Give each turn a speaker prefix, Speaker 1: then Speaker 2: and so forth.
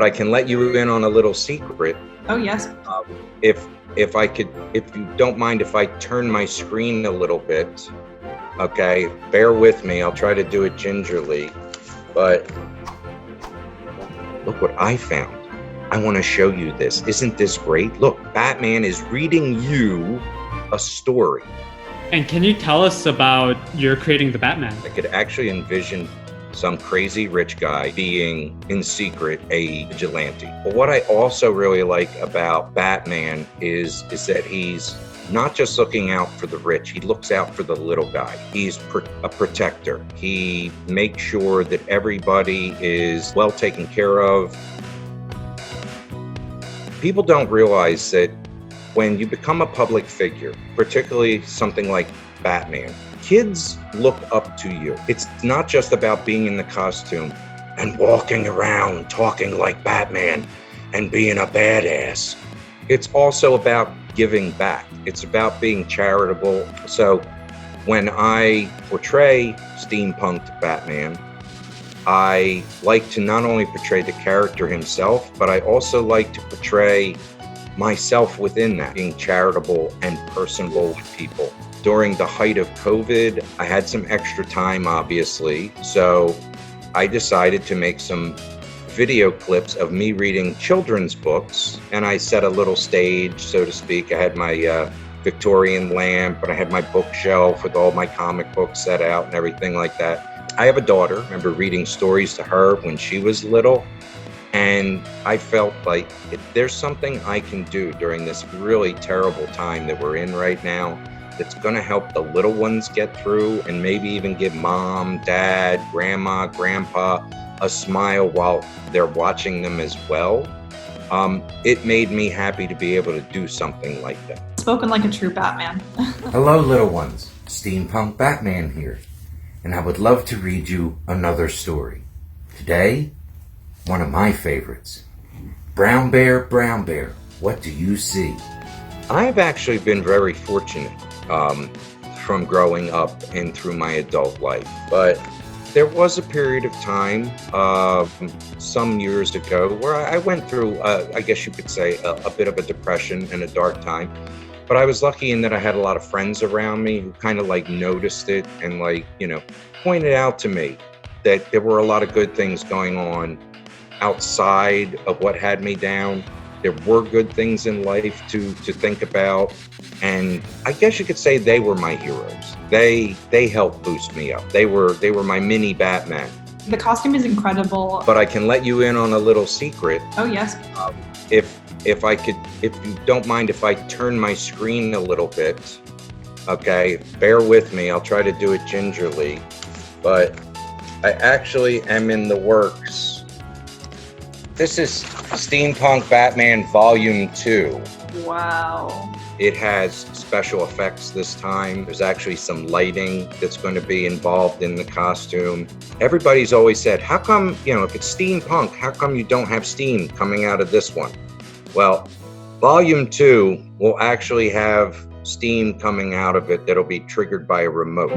Speaker 1: but I can let you in on a little secret.
Speaker 2: Oh, yes.
Speaker 1: If you don't mind if I turn my screen a little bit, okay, bear with me. I'll try to do it gingerly, but look what I found. I want to show you this. Isn't this great? Look, Batman is reading you a story.
Speaker 3: And can you tell us about your creating the Batman?
Speaker 1: I could actually envision some crazy rich guy being in secret a vigilante. But what I also really like about Batman is that he's not just looking out for the rich, he looks out for the little guy. He's a protector. He makes sure that everybody is well taken care of. People don't realize that when you become a public figure, particularly something like Batman, kids look up to you. It's not just about being in the costume and walking around talking like Batman and being a badass. It's also about giving back. It's about being charitable. So when I portray Steampunk'd Batman, I like to not only portray the character himself, but I also like to portray myself within that, being charitable and personable with people. During the height of COVID, I had some extra time, obviously, so I decided to make some video clips of me reading children's books, and I set a little stage, so to speak. I had my Victorian lamp, and I had my bookshelf with all my comic books set out and everything like that. I have a daughter. I remember reading stories to her when she was little, and I felt like if there's something I can do during this really terrible time that we're in right now that's going to help the little ones get through and maybe even give mom, dad, grandma, grandpa a smile while they're watching them as well, it made me happy to be able to do something like that.
Speaker 2: Spoken like a true Batman.
Speaker 4: Hello, little ones. Steampunk'd Batman here, and I would love to read you another story. Today, one of my favorites. Brown Bear, what do you see?
Speaker 1: I've actually been very fortunate from growing up and through my adult life, but there was a period of time some years ago where I went through, I guess you could say, a bit of a depression and a dark time. But I was lucky in that I had a lot of friends around me who kind of like noticed it and like, pointed out to me that there were a lot of good things going on outside of what had me down. There were good things in life to think about. And I guess you could say they were my heroes. They helped boost me up. They were my mini Batman.
Speaker 2: The costume is incredible.
Speaker 1: But I can let you in on a little secret.
Speaker 2: Oh, yes.
Speaker 1: If you don't mind if I turn my screen a little bit, okay, bear with me. I'll try to do it gingerly, but I actually am in the works. This is Steampunk'd Batman Volume 2.
Speaker 2: Wow.
Speaker 1: It has special effects this time. There's actually some lighting that's going to be involved in the costume. Everybody's always said, how come, if it's steampunk, how come you don't have steam coming out of this one? Well, Volume 2 will actually have steam coming out of it that'll be triggered by a remote.